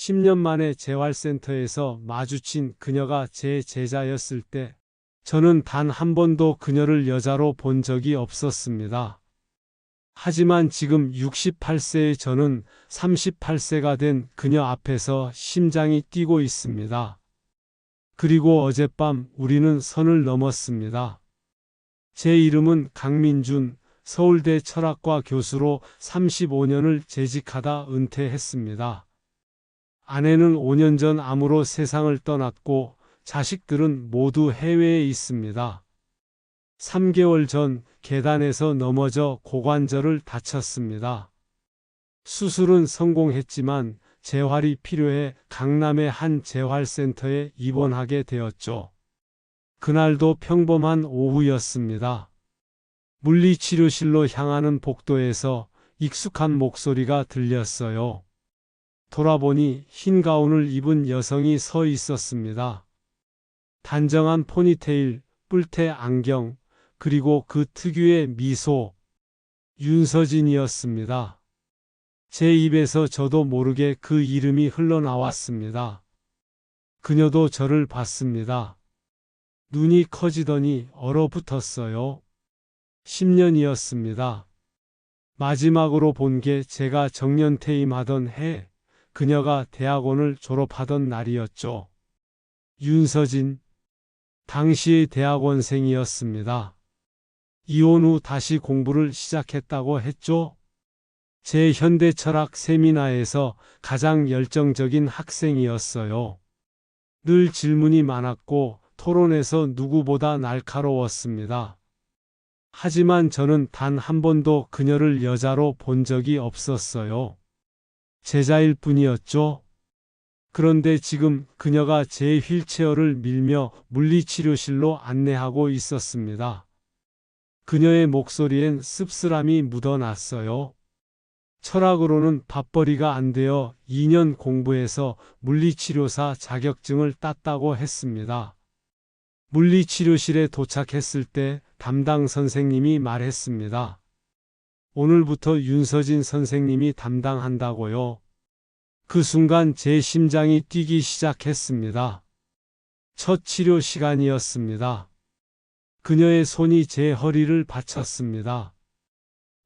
10년 만에 재활센터에서 마주친 그녀가 제 제자였을 때 저는 단 한 번도 그녀를 여자로 본 적이 없었습니다. 하지만 지금 68세의 저는 38세가 된 그녀 앞에서 심장이 뛰고 있습니다. 그리고 어젯밤 우리는 선을 넘었습니다. 제 이름은 강민준, 서울대 철학과 교수로 35년을 재직하다 은퇴했습니다. 아내는 5년 전 암으로 세상을 떠났고 자식들은 모두 해외에 있습니다. 3개월 전 계단에서 넘어져 고관절을 다쳤습니다. 수술은 성공했지만 재활이 필요해 강남의 한 재활센터에 입원하게 되었죠. 그날도 평범한 오후였습니다. 물리치료실로 향하는 복도에서 익숙한 목소리가 들렸어요. 돌아보니 흰 가운을 입은 여성이 서 있었습니다. 단정한 포니테일, 뿔테 안경, 그리고 그 특유의 미소. 윤서진이었습니다. 제 입에서 저도 모르게 그 이름이 흘러나왔습니다. 그녀도 저를 봤습니다. 눈이 커지더니 얼어붙었어요. 10년이었습니다. 마지막으로 본 게 제가 정년퇴임하던 해, 그녀가 대학원을 졸업하던 날이었죠. 윤서진, 당시의 대학원생이었습니다. 이혼 후 다시 공부를 시작했다고 했죠. 제 현대철학 세미나에서 가장 열정적인 학생이었어요. 늘 질문이 많았고 토론에서 누구보다 날카로웠습니다. 하지만 저는 단 한 번도 그녀를 여자로 본 적이 없었어요. 제자일 뿐이었죠. 그런데 지금 그녀가 제 휠체어를 밀며 물리치료실로 안내하고 있었습니다. 그녀의 목소리엔 씁쓸함이 묻어났어요. 철학으로는 밥벌이가 안 되어 2년 공부해서 물리치료사 자격증을 땄다고 했습니다. 물리치료실에 도착했을 때 담당 선생님이 말했습니다. 오늘부터 윤서진 선생님이 담당한다고요. 그 순간 제 심장이 뛰기 시작했습니다. 첫 치료 시간이었습니다. 그녀의 손이 제 허리를 받쳤습니다.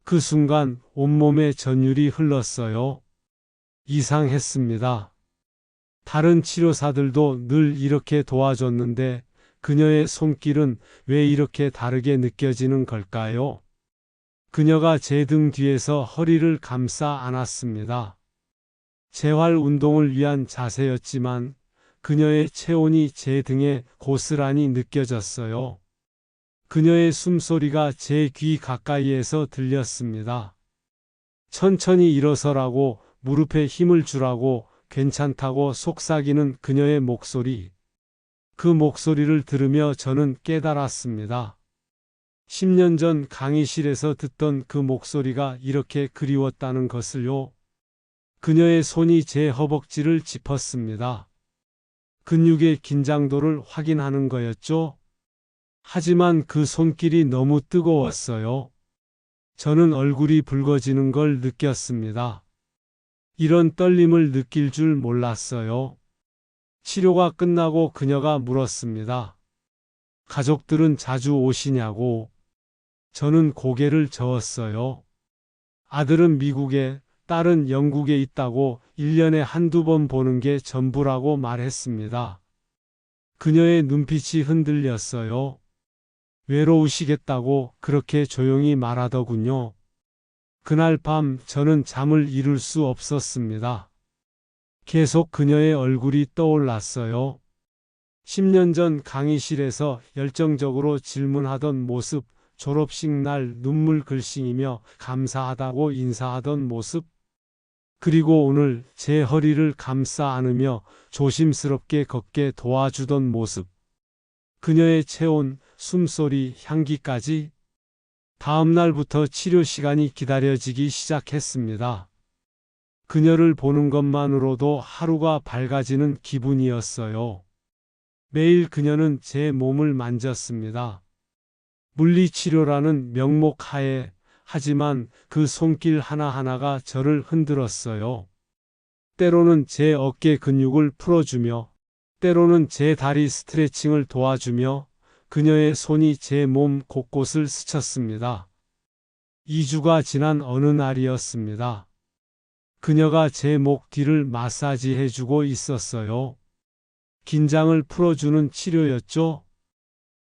그 순간 온몸에 전율이 흘렀어요. 이상했습니다. 다른 치료사들도 늘 이렇게 도와줬는데 그녀의 손길은 왜 이렇게 다르게 느껴지는 걸까요? 그녀가 제 등 뒤에서 허리를 감싸 안았습니다. 재활 운동을 위한 자세였지만 그녀의 체온이 제 등에 고스란히 느껴졌어요. 그녀의 숨소리가 제 귀 가까이에서 들렸습니다. 천천히 일어서라고, 무릎에 힘을 주라고, 괜찮다고 속삭이는 그녀의 목소리. 그 목소리를 들으며 저는 깨달았습니다. 10년 전 강의실에서 듣던 그 목소리가 이렇게 그리웠다는 것을요. 그녀의 손이 제 허벅지를 짚었습니다. 근육의 긴장도를 확인하는 거였죠. 하지만 그 손길이 너무 뜨거웠어요. 저는 얼굴이 붉어지는 걸 느꼈습니다. 이런 떨림을 느낄 줄 몰랐어요. 치료가 끝나고 그녀가 물었습니다. 가족들은 자주 오시냐고. 저는 고개를 저었어요. 아들은 미국에, 딸은 영국에 있다고 1년에 한두 번 보는 게 전부라고 말했습니다. 그녀의 눈빛이 흔들렸어요. 외로우시겠다고 그렇게 조용히 말하더군요. 그날 밤 저는 잠을 이룰 수 없었습니다. 계속 그녀의 얼굴이 떠올랐어요. 10년 전 강의실에서 열정적으로 질문하던 모습, 졸업식 날 눈물 글썽이며 감사하다고 인사하던 모습, 그리고 오늘 제 허리를 감싸 안으며 조심스럽게 걷게 도와주던 모습. 그녀의 체온, 숨소리, 향기까지. 다음 날부터 치료 시간이 기다려지기 시작했습니다. 그녀를 보는 것만으로도 하루가 밝아지는 기분이었어요. 매일 그녀는 제 몸을 만졌습니다. 물리치료라는 명목 하에, 하지만 그 손길 하나하나가 저를 흔들었어요. 때로는 제 어깨 근육을 풀어주며, 때로는 제 다리 스트레칭을 도와주며 그녀의 손이 제 몸 곳곳을 스쳤습니다. 2주가 지난 어느 날이었습니다. 그녀가 제 목 뒤를 마사지해주고 있었어요. 긴장을 풀어주는 치료였죠.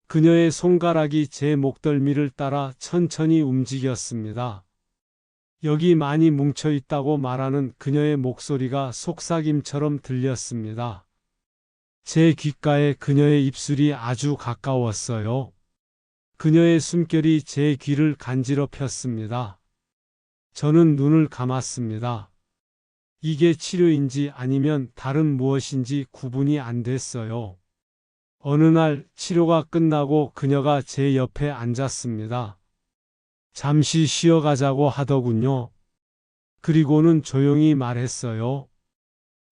그녀의 손가락이 제 목덜미를 따라 천천히 움직였습니다. 여기 많이 뭉쳐 있다고 말하는 그녀의 목소리가 속삭임처럼 들렸습니다. 제 귓가에 그녀의 입술이 아주 가까웠어요. 그녀의 숨결이 제 귀를 간지럽혔습니다. 저는 눈을 감았습니다. 이게 치료인지 아니면 다른 무엇인지 구분이 안 됐어요. 어느 날 치료가 끝나고 그녀가 제 옆에 앉았습니다. 잠시 쉬어가자고 하더군요. 그리고는 조용히 말했어요.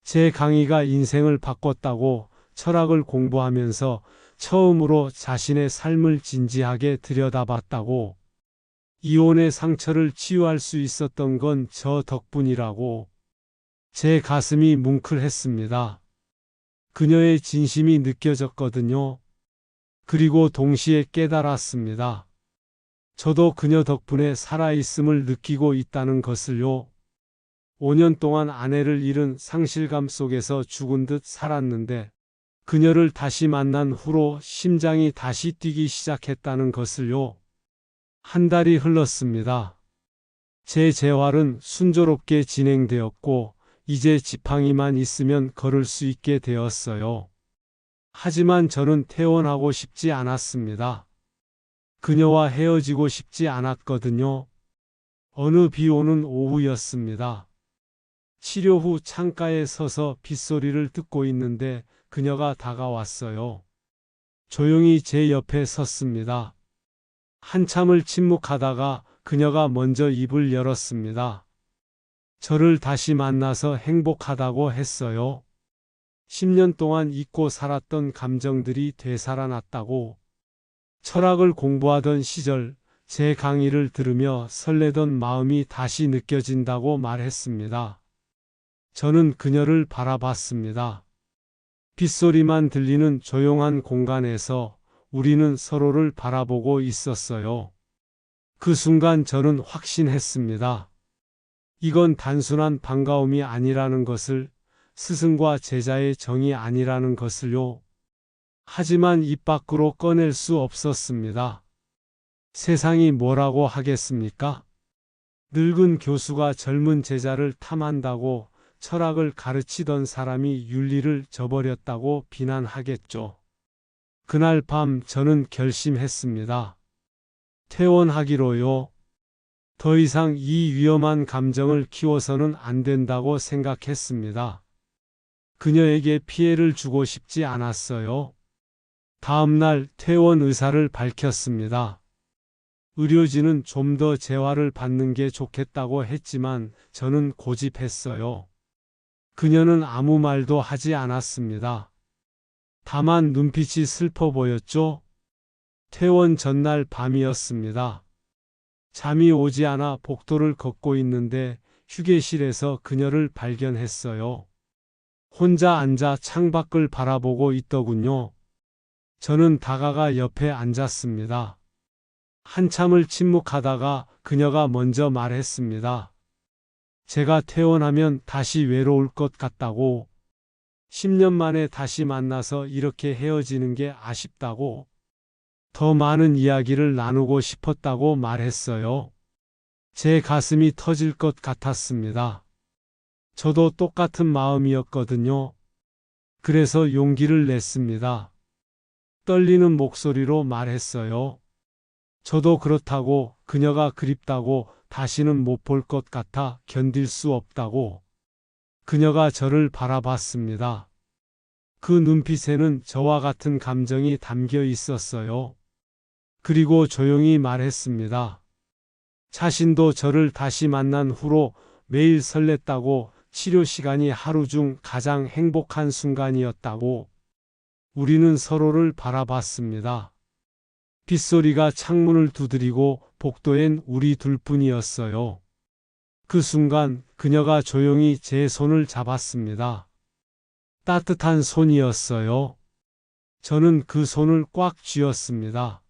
제 강의가 인생을 바꿨다고, 철학을 공부하면서 처음으로 자신의 삶을 진지하게 들여다봤다고, 이혼의 상처를 치유할 수 있었던 건 저 덕분이라고. 제 가슴이 뭉클했습니다. 그녀의 진심이 느껴졌거든요. 그리고 동시에 깨달았습니다. 저도 그녀 덕분에 살아있음을 느끼고 있다는 것을요. 5년 동안 아내를 잃은 상실감 속에서 죽은 듯 살았는데, 그녀를 다시 만난 후로 심장이 다시 뛰기 시작했다는 것을요. 한 달이 흘렀습니다. 제 재활은 순조롭게 진행되었고, 이제 지팡이만 있으면 걸을 수 있게 되었어요. 하지만 저는 퇴원하고 싶지 않았습니다. 그녀와 헤어지고 싶지 않았거든요. 어느 비 오는 오후였습니다. 치료 후 창가에 서서 빗소리를 듣고 있는데 그녀가 다가왔어요. 조용히 제 옆에 섰습니다. 한참을 침묵하다가 그녀가 먼저 입을 열었습니다. 저를 다시 만나서 행복하다고 했어요. 10년 동안 잊고 살았던 감정들이 되살아났다고. 철학을 공부하던 시절 제 강의를 들으며 설레던 마음이 다시 느껴진다고 말했습니다. 저는 그녀를 바라봤습니다. 빗소리만 들리는 조용한 공간에서 우리는 서로를 바라보고 있었어요. 그 순간 저는 확신했습니다. 이건 단순한 반가움이 아니라는 것을, 스승과 제자의 정이 아니라는 것을요. 하지만 입 밖으로 꺼낼 수 없었습니다. 세상이 뭐라고 하겠습니까? 늙은 교수가 젊은 제자를 탐한다고, 철학을 가르치던 사람이 윤리를 저버렸다고 비난하겠죠. 그날 밤 저는 결심했습니다. 퇴원하기로요. 더 이상 이 위험한 감정을 키워서는 안 된다고 생각했습니다. 그녀에게 피해를 주고 싶지 않았어요. 다음 날 퇴원 의사를 밝혔습니다. 의료진은 좀 더 재활을 받는 게 좋겠다고 했지만 저는 고집했어요. 그녀는 아무 말도 하지 않았습니다. 다만 눈빛이 슬퍼 보였죠. 퇴원 전날 밤이었습니다. 잠이 오지 않아 복도를 걷고 있는데 휴게실에서 그녀를 발견했어요. 혼자 앉아 창밖을 바라보고 있더군요. 저는 다가가 옆에 앉았습니다. 한참을 침묵하다가 그녀가 먼저 말했습니다. 제가 퇴원하면 다시 외로울 것 같다고, 10년 만에 다시 만나서 이렇게 헤어지는 게 아쉽다고, 더 많은 이야기를 나누고 싶었다고 말했어요. 제 가슴이 터질 것 같았습니다. 저도 똑같은 마음이었거든요. 그래서 용기를 냈습니다. 떨리는 목소리로 말했어요. 저도 그렇다고, 그녀가 그립다고, 다시는 못 볼 것 같아 견딜 수 없다고. 그녀가 저를 바라봤습니다. 그 눈빛에는 저와 같은 감정이 담겨 있었어요. 그리고 조용히 말했습니다. 자신도 저를 다시 만난 후로 매일 설렜다고, 치료 시간이 하루 중 가장 행복한 순간이었다고. 우리는 서로를 바라봤습니다. 빗소리가 창문을 두드리고 복도엔 우리 둘뿐이었어요. 그 순간 그녀가 조용히 제 손을 잡았습니다. 따뜻한 손이었어요. 저는 그 손을 꽉 쥐었습니다.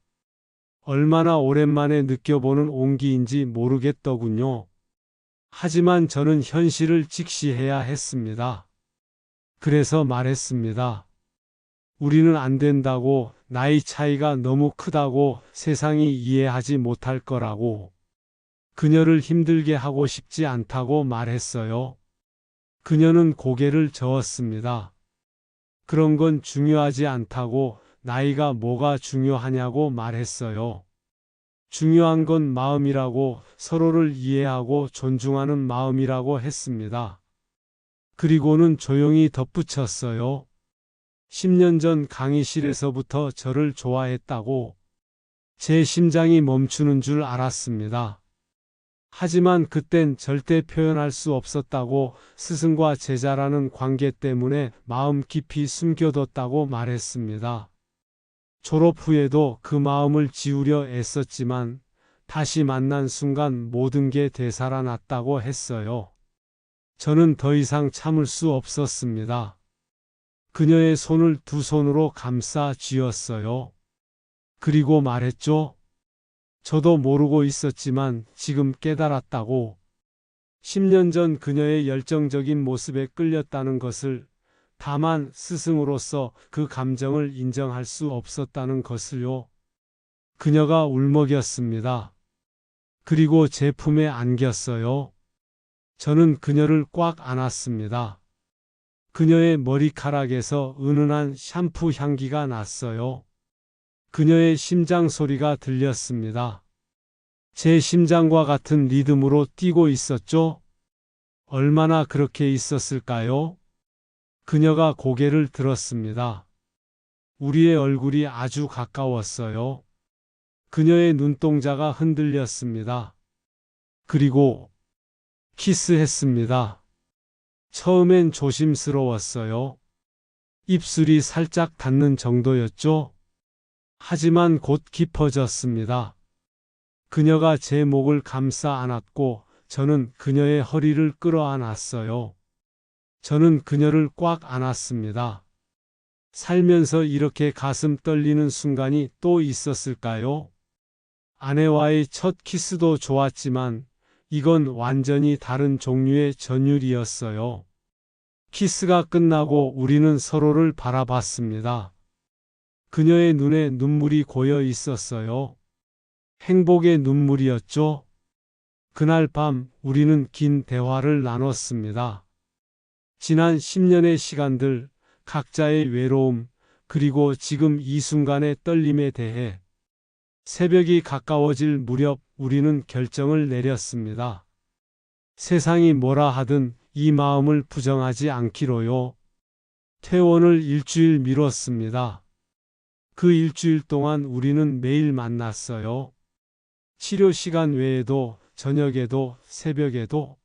얼마나 오랜만에 느껴보는 온기인지 모르겠더군요. 하지만 저는 현실을 직시해야 했습니다. 그래서 말했습니다. 우리는 안 된다고, 나이 차이가 너무 크다고, 세상이 이해하지 못할 거라고. 그녀를 힘들게 하고 싶지 않다고 말했어요. 그녀는 고개를 저었습니다. 그런 건 중요하지 않다고, 나이가 뭐가 중요하냐고 말했어요. 중요한 건 마음이라고, 서로를 이해하고 존중하는 마음이라고 했습니다. 그리고는 조용히 덧붙였어요. 10년 전 강의실에서부터 저를 좋아했다고. 제 심장이 멈추는 줄 알았습니다. 하지만 그땐 절대 표현할 수 없었다고, 스승과 제자라는 관계 때문에 마음 깊이 숨겨뒀다고 말했습니다. 졸업 후에도 그 마음을 지우려 애썼지만 다시 만난 순간 모든 게 되살아났다고 했어요. 저는 더 이상 참을 수 없었습니다. 그녀의 손을 두 손으로 감싸 쥐었어요. 그리고 말했죠. 저도 모르고 있었지만 지금 깨달았다고. 10년 전 그녀의 열정적인 모습에 끌렸다는 것을, 다만 스승으로서 그 감정을 인정할 수 없었다는 것을요. 그녀가 울먹였습니다. 그리고 제 품에 안겼어요. 저는 그녀를 꽉 안았습니다. 그녀의 머리카락에서 은은한 샴푸 향기가 났어요. 그녀의 심장 소리가 들렸습니다. 제 심장과 같은 리듬으로 뛰고 있었죠? 얼마나 그렇게 있었을까요? 그녀가 고개를 들었습니다. 우리의 얼굴이 아주 가까웠어요. 그녀의 눈동자가 흔들렸습니다. 그리고 키스했습니다. 처음엔 조심스러웠어요. 입술이 살짝 닿는 정도였죠? 하지만 곧 깊어졌습니다. 그녀가 제 목을 감싸 안았고 저는 그녀의 허리를 끌어안았어요. 저는 그녀를 꽉 안았습니다. 살면서 이렇게 가슴 떨리는 순간이 또 있었을까요? 아내와의 첫 키스도 좋았지만 이건 완전히 다른 종류의 전율이었어요. 키스가 끝나고 우리는 서로를 바라봤습니다. 그녀의 눈에 눈물이 고여 있었어요. 행복의 눈물이었죠. 그날 밤 우리는 긴 대화를 나눴습니다. 지난 10년의 시간들, 각자의 외로움, 그리고 지금 이 순간의 떨림에 대해. 새벽이 가까워질 무렵 우리는 결정을 내렸습니다. 세상이 뭐라 하든 이 마음을 부정하지 않기로요. 퇴원을 일주일 미뤘습니다. 그 일주일 동안 우리는 매일 만났어요. 치료 시간 외에도, 저녁에도, 새벽에도.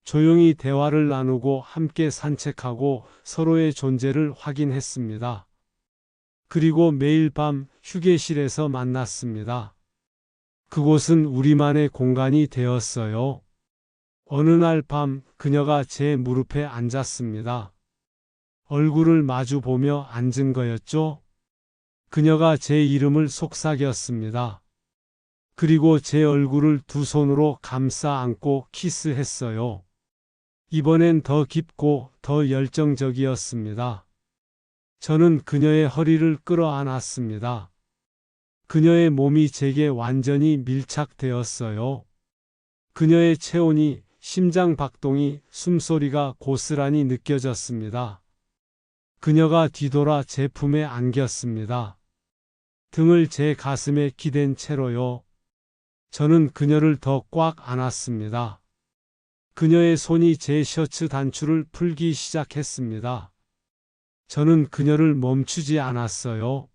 조용히 대화를 나누고 함께 산책하고 서로의 존재를 확인했습니다. 그리고 매일 밤 휴게실에서 만났습니다. 그곳은 우리만의 공간이 되었어요. 어느 날 밤 그녀가 제 무릎에 앉았습니다. 얼굴을 마주 보며 앉은 거였죠. 그녀가 제 이름을 속삭였습니다. 그리고 제 얼굴을 두 손으로 감싸 안고 키스했어요. 이번엔 더 깊고 더 열정적이었습니다. 저는 그녀의 허리를 끌어안았습니다. 그녀의 몸이 제게 완전히 밀착되었어요. 그녀의 체온이, 심장 박동이, 숨소리가 고스란히 느껴졌습니다. 그녀가 뒤돌아 제 품에 안겼습니다. 등을 제 가슴에 기댄 채로요. 저는 그녀를 더 꽉 안았습니다. 그녀의 손이 제 셔츠 단추를 풀기 시작했습니다. 저는 그녀를 멈추지 않았어요.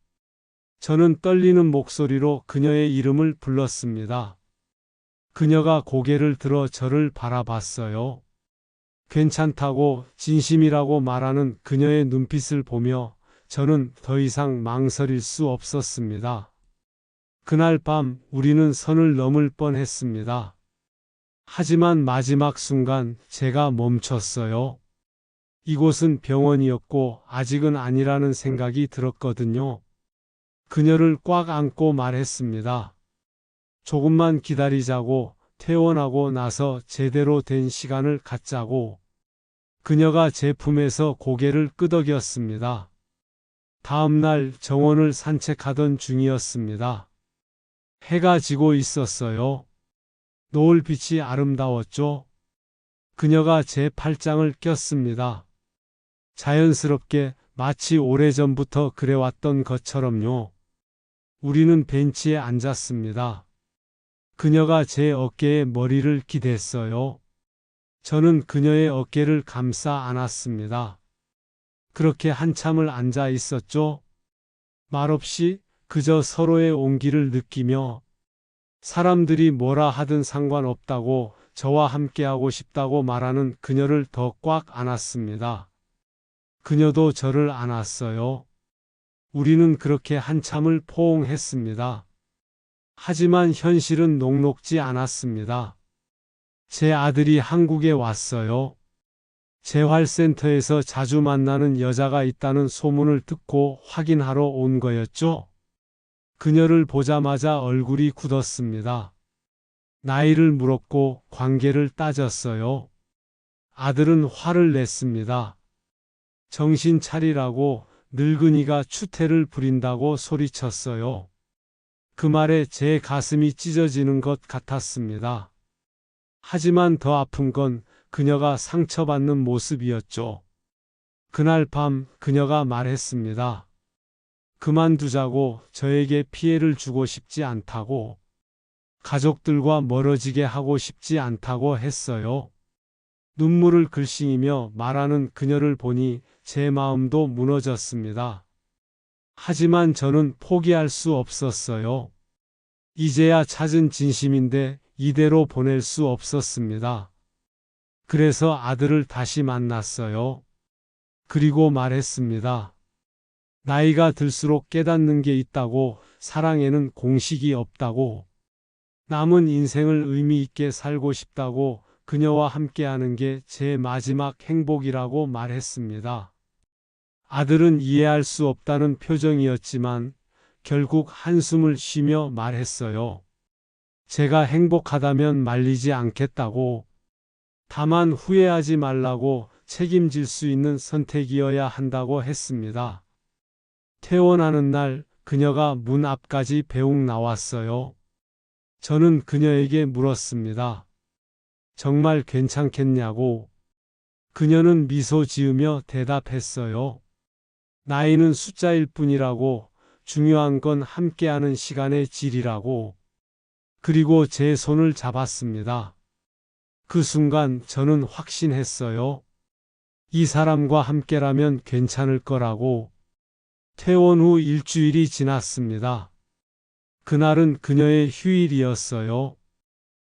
저는 떨리는 목소리로 그녀의 이름을 불렀습니다. 그녀가 고개를 들어 저를 바라봤어요. 괜찮다고, 진심이라고 말하는 그녀의 눈빛을 보며 저는 더 이상 망설일 수 없었습니다. 그날 밤 우리는 선을 넘을 뻔했습니다. 하지만 마지막 순간 제가 멈췄어요. 이곳은 병원이었고 아직은 아니라는 생각이 들었거든요. 그녀를 꽉 안고 말했습니다. 조금만 기다리자고, 퇴원하고 나서 제대로 된 시간을 갖자고. 그녀가 제 품에서 고개를 끄덕였습니다. 다음 날 정원을 산책하던 중이었습니다. 해가 지고 있었어요. 노을빛이 아름다웠죠. 그녀가 제 팔짱을 꼈습니다. 자연스럽게 마치 오래전부터 그래왔던 것처럼요. 우리는 벤치에 앉았습니다. 그녀가 제 어깨에 머리를 기댔어요. 저는 그녀의 어깨를 감싸 안았습니다. 그렇게 한참을 앉아 있었죠. 말없이 그저 서로의 온기를 느끼며 사람들이 뭐라 하든 상관없다고 저와 함께하고 싶다고 말하는 그녀를 더 꽉 안았습니다. 그녀도 저를 안았어요. 우리는 그렇게 한참을 포옹했습니다. 하지만 현실은 녹록지 않았습니다. 제 아들이 한국에 왔어요. 재활센터에서 자주 만나는 여자가 있다는 소문을 듣고 확인하러 온 거였죠. 그녀를 보자마자 얼굴이 굳었습니다. 나이를 물었고 관계를 따졌어요. 아들은 화를 냈습니다. 정신 차리라고, 늙은이가 추태를 부린다고 소리쳤어요. 그 말에 제 가슴이 찢어지는 것 같았습니다. 하지만 더 아픈 건 그녀가 상처받는 모습이었죠. 그날 밤 그녀가 말했습니다. 그만두자고, 저에게 피해를 주고 싶지 않다고, 가족들과 멀어지게 하고 싶지 않다고 했어요. 눈물을 글썽이며 말하는 그녀를 보니 제 마음도 무너졌습니다. 하지만 저는 포기할 수 없었어요. 이제야 찾은 진심인데 이대로 보낼 수 없었습니다. 그래서 아들을 다시 만났어요. 그리고 말했습니다. 나이가 들수록 깨닫는 게 있다고, 사랑에는 공식이 없다고, 남은 인생을 의미 있게 살고 싶다고, 그녀와 함께하는 게 제 마지막 행복이라고 말했습니다. 아들은 이해할 수 없다는 표정이었지만 결국 한숨을 쉬며 말했어요. 제가 행복하다면 말리지 않겠다고, 다만 후회하지 말라고, 책임질 수 있는 선택이어야 한다고 했습니다. 퇴원하는 날 그녀가 문 앞까지 배웅 나왔어요. 저는 그녀에게 물었습니다. 정말 괜찮겠냐고. 그녀는 미소 지으며 대답했어요. 나이는 숫자일 뿐이라고, 중요한 건 함께하는 시간의 질이라고. 그리고 제 손을 잡았습니다. 그 순간 저는 확신했어요. 이 사람과 함께라면 괜찮을 거라고. 퇴원 후 일주일이 지났습니다. 그날은 그녀의 휴일이었어요.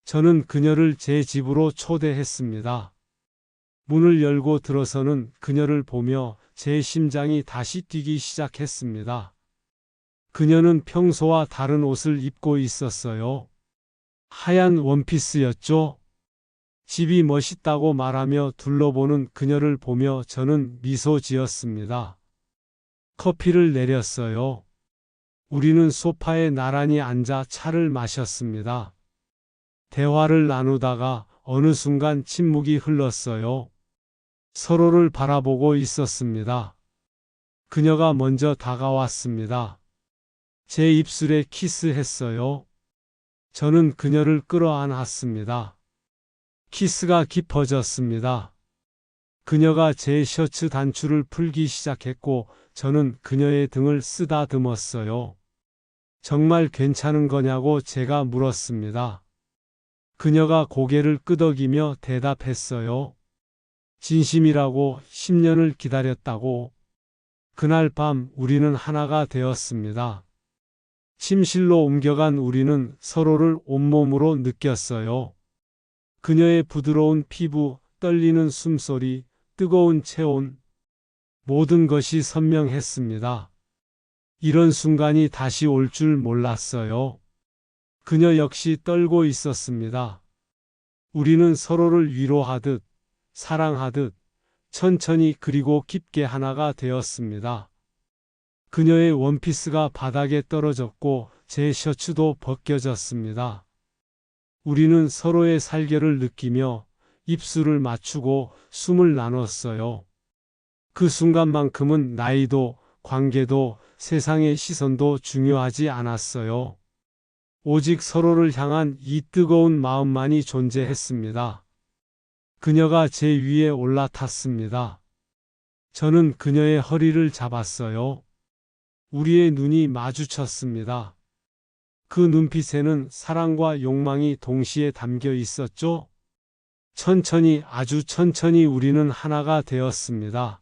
저는 그녀를 제 집으로 초대했습니다. 문을 열고 들어서는 그녀를 보며 제 심장이 다시 뛰기 시작했습니다. 그녀는 평소와 다른 옷을 입고 있었어요. 하얀 원피스였죠. 집이 멋있다고 말하며 둘러보는 그녀를 보며 저는 미소 지었습니다. 커피를 내렸어요. 우리는 소파에 나란히 앉아 차를 마셨습니다. 대화를 나누다가 어느 순간 침묵이 흘렀어요. 서로를 바라보고 있었습니다. 그녀가 먼저 다가왔습니다. 제 입술에 키스했어요. 저는 그녀를 끌어안았습니다. 키스가 깊어졌습니다. 그녀가 제 셔츠 단추를 풀기 시작했고 저는 그녀의 등을 쓰다듬었어요. 정말 괜찮은 거냐고 제가 물었습니다. 그녀가 고개를 끄덕이며 대답했어요. 진심이라고, 10년을 기다렸다고. 그날 밤 우리는 하나가 되었습니다. 침실로 옮겨간 우리는 서로를 온몸으로 느꼈어요. 그녀의 부드러운 피부, 떨리는 숨소리, 뜨거운 체온, 모든 것이 선명했습니다. 이런 순간이 다시 올 줄 몰랐어요. 그녀 역시 떨고 있었습니다. 우리는 서로를 위로하듯, 사랑하듯, 천천히 그리고 깊게 하나가 되었습니다. 그녀의 원피스가 바닥에 떨어졌고 제 셔츠도 벗겨졌습니다. 우리는 서로의 살결을 느끼며 입술을 맞추고 숨을 나눴어요. 그 순간만큼은 나이도, 관계도, 세상의 시선도 중요하지 않았어요. 오직 서로를 향한 이 뜨거운 마음만이 존재했습니다. 그녀가 제 위에 올라탔습니다. 저는 그녀의 허리를 잡았어요. 우리의 눈이 마주쳤습니다. 그 눈빛에는 사랑과 욕망이 동시에 담겨 있었죠. 천천히, 아주 천천히 우리는 하나가 되었습니다.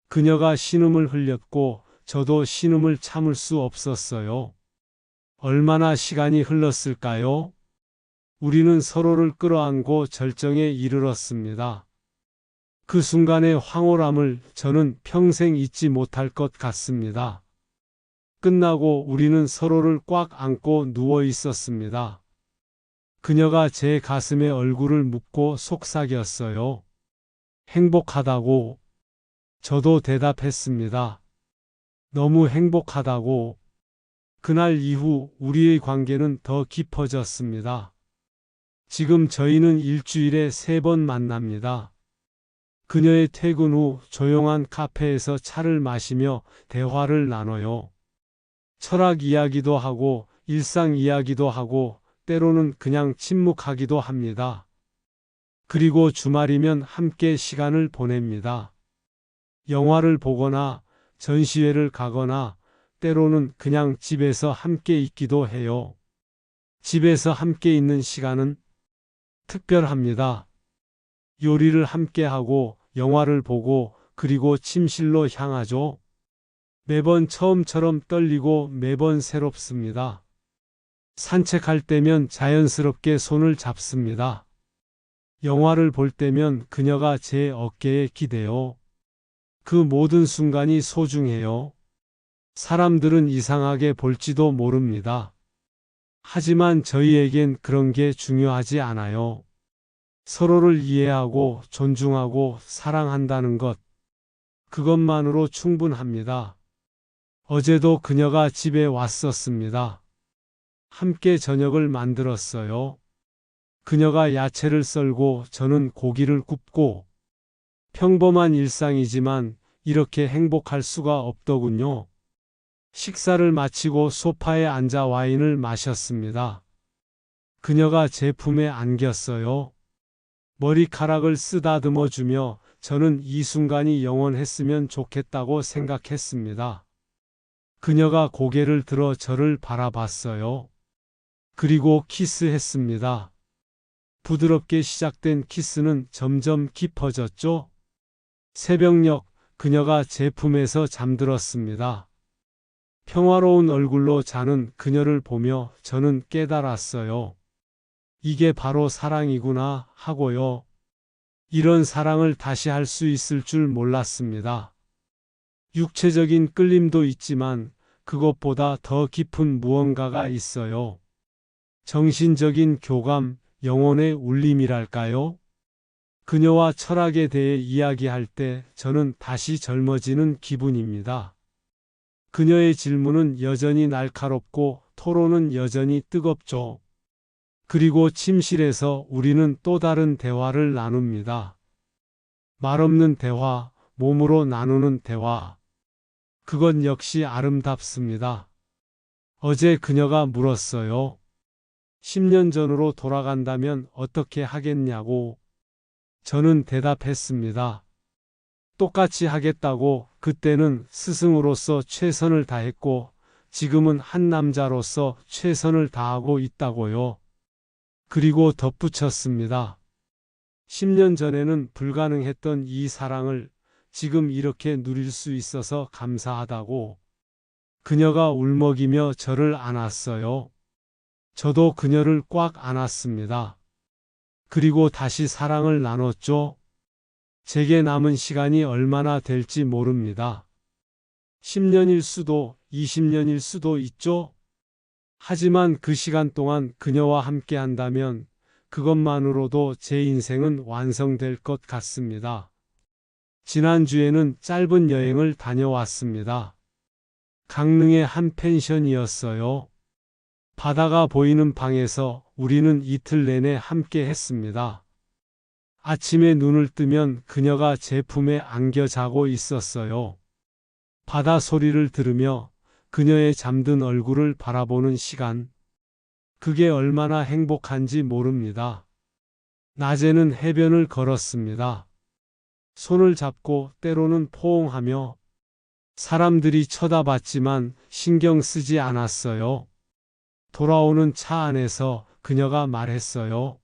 그녀가 신음을 흘렸고 저도 신음을 참을 수 없었어요. 얼마나 시간이 흘렀을까요? 우리는 서로를 끌어안고 절정에 이르렀습니다. 그 순간의 황홀함을 저는 평생 잊지 못할 것 같습니다. 끝나고 우리는 서로를 꽉 안고 누워 있었습니다. 그녀가 제 가슴에 얼굴을 묻고 속삭였어요. 행복하다고. 저도 대답했습니다. 너무 행복하다고. 그날 이후 우리의 관계는 더 깊어졌습니다. 지금 저희는 일주일에 3번 만납니다. 그녀의 퇴근 후 조용한 카페에서 차를 마시며 대화를 나눠요. 철학 이야기도 하고 일상 이야기도 하고 때로는 그냥 침묵하기도 합니다. 그리고 주말이면 함께 시간을 보냅니다. 영화를 보거나 전시회를 가거나 때로는 그냥 집에서 함께 있기도 해요. 집에서 함께 있는 시간은 특별합니다. 요리를 함께 하고 영화를 보고 그리고 침실로 향하죠. 매번 처음처럼 떨리고 매번 새롭습니다. 산책할 때면 자연스럽게 손을 잡습니다. 영화를 볼 때면 그녀가 제 어깨에 기대요. 그 모든 순간이 소중해요. 사람들은 이상하게 볼지도 모릅니다. 하지만 저희에겐 그런 게 중요하지 않아요. 서로를 이해하고 존중하고 사랑한다는 것, 그것만으로 충분합니다. 어제도 그녀가 집에 왔었습니다. 함께 저녁을 만들었어요. 그녀가 야채를 썰고 저는 고기를 굽고 평범한 일상이지만 이렇게 행복할 수가 없더군요. 식사를 마치고 소파에 앉아 와인을 마셨습니다. 그녀가 제 품에 안겼어요. 머리카락을 쓰다듬어 주며 저는 이 순간이 영원했으면 좋겠다고 생각했습니다. 그녀가 고개를 들어 저를 바라봤어요. 그리고 키스했습니다. 부드럽게 시작된 키스는 점점 깊어졌죠. 새벽녘 그녀가 제 품에서 잠들었습니다. 평화로운 얼굴로 자는 그녀를 보며 저는 깨달았어요. 이게 바로 사랑이구나 하고요. 이런 사랑을 다시 할 수 있을 줄 몰랐습니다. 육체적인 끌림도 있지만 그것보다 더 깊은 무언가가 있어요. 정신적인 교감, 영혼의 울림이랄까요? 그녀와 철학에 대해 이야기할 때 저는 다시 젊어지는 기분입니다. 그녀의 질문은 여전히 날카롭고 토론은 여전히 뜨겁죠. 그리고 침실에서 우리는 또 다른 대화를 나눕니다. 말없는 대화, 몸으로 나누는 대화. 그건 역시 아름답습니다. 어제 그녀가 물었어요. 10년 전으로 돌아간다면 어떻게 하겠냐고. 저는 대답했습니다. 똑같이 하겠다고. 그때는 스승으로서 최선을 다했고 지금은 한 남자로서 최선을 다하고 있다고요. 그리고 덧붙였습니다. 10년 전에는 불가능했던 이 사랑을 지금 이렇게 누릴 수 있어서 감사하다고. 그녀가 울먹이며 저를 안았어요. 저도 그녀를 꽉 안았습니다. 그리고 다시 사랑을 나눴죠. 제게 남은 시간이 얼마나 될지 모릅니다. 10년일 수도 20년일 수도 있죠. 하지만 그 시간 동안 그녀와 함께 한다면 그것만으로도 제 인생은 완성될 것 같습니다. 지난주에는 짧은 여행을 다녀왔습니다. 강릉의 한 펜션이었어요. 바다가 보이는 방에서 우리는 이틀 내내 함께 했습니다. 아침에 눈을 뜨면 그녀가 제 품에 안겨 자고 있었어요. 바다 소리를 들으며 그녀의 잠든 얼굴을 바라보는 시간. 그게 얼마나 행복한지 모릅니다. 낮에는 해변을 걸었습니다. 손을 잡고 때로는 포옹하며 사람들이 쳐다봤지만 신경 쓰지 않았어요. 돌아오는 차 안에서 그녀가 말했어요.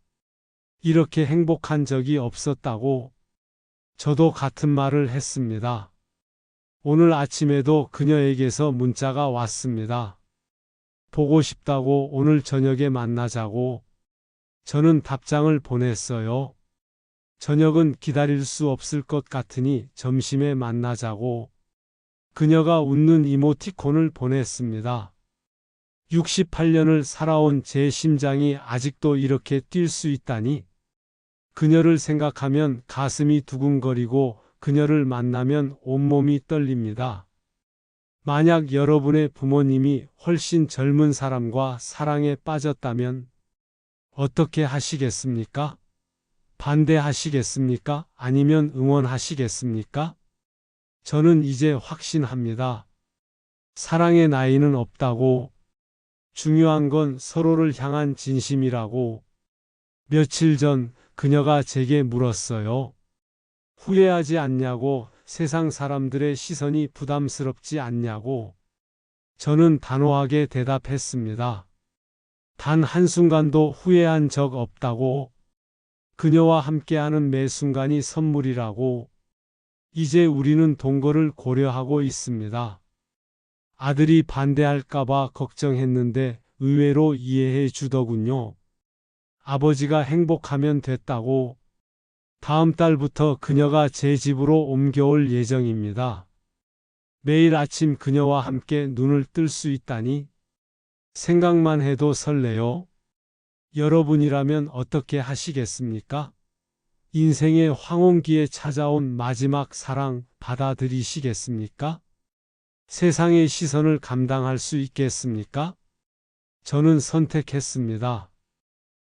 이렇게 행복한 적이 없었다고. 저도 같은 말을 했습니다. 오늘 아침에도 그녀에게서 문자가 왔습니다. 보고 싶다고 오늘 저녁에 만나자고. 저는 답장을 보냈어요. 저녁은 기다릴 수 없을 것 같으니 점심에 만나자고. 그녀가 웃는 이모티콘을 보냈습니다. 68년을 살아온 제 심장이 아직도 이렇게 뛸 수 있다니. 그녀를 생각하면 가슴이 두근거리고 그녀를 만나면 온몸이 떨립니다. 만약 여러분의 부모님이 훨씬 젊은 사람과 사랑에 빠졌다면 어떻게 하시겠습니까? 반대하시겠습니까? 아니면 응원하시겠습니까? 저는 이제 확신합니다. 사랑의 나이는 없다고. 중요한 건 서로를 향한 진심이라고. 며칠 전 그녀가 제게 물었어요. 후회하지 않냐고. 세상 사람들의 시선이 부담스럽지 않냐고. 저는 단호하게 대답했습니다. 단 한순간도 후회한 적 없다고. 그녀와 함께하는 매 순간이 선물이라고. 이제 우리는 동거를 고려하고 있습니다. 아들이 반대할까봐 걱정했는데 의외로 이해해 주더군요. 아버지가 행복하면 됐다고. 다음 달부터 그녀가 제 집으로 옮겨올 예정입니다. 매일 아침 그녀와 함께 눈을 뜰 수 있다니. 생각만 해도 설레요. 여러분이라면 어떻게 하시겠습니까? 인생의 황혼기에 찾아온 마지막 사랑 받아들이시겠습니까? 세상의 시선을 감당할 수 있겠습니까? 저는 선택했습니다.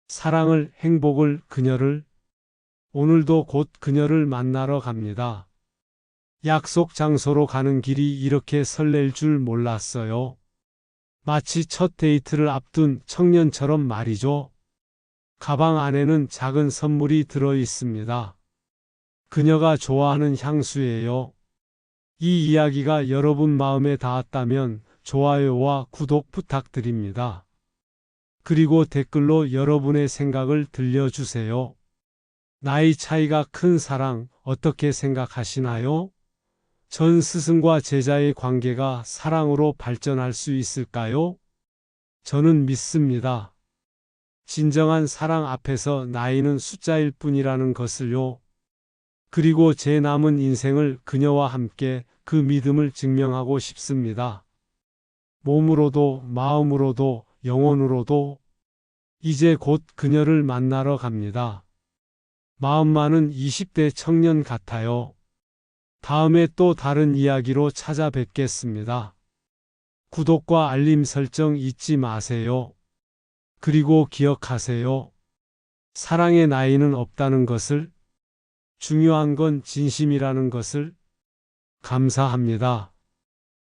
사랑을, 행복을, 그녀를. 오늘도 곧 그녀를 만나러 갑니다. 약속 장소로 가는 길이 이렇게 설렐 줄 몰랐어요. 마치 첫 데이트를 앞둔 청년처럼 말이죠. 가방 안에는 작은 선물이 들어 있습니다. 그녀가 좋아하는 향수예요. 이 이야기가 여러분 마음에 닿았다면 좋아요와 구독 부탁드립니다. 그리고 댓글로 여러분의 생각을 들려주세요. 나이 차이가 큰 사랑 어떻게 생각하시나요? 전 스승과 제자의 관계가 사랑으로 발전할 수 있을까요? 저는 믿습니다. 진정한 사랑 앞에서 나이는 숫자일 뿐이라는 것을요. 그리고 제 남은 인생을 그녀와 함께 그 믿음을 증명하고 싶습니다. 몸으로도 마음으로도 영혼으로도. 이제 곧 그녀를 만나러 갑니다. 마음만은 20대 청년 같아요. 다음에 또 다른 이야기로 찾아뵙겠습니다. 구독과 알림 설정 잊지 마세요. 그리고 기억하세요. 사랑의 나이는 없다는 것을. 중요한 건 진심이라는 것을. 감사합니다.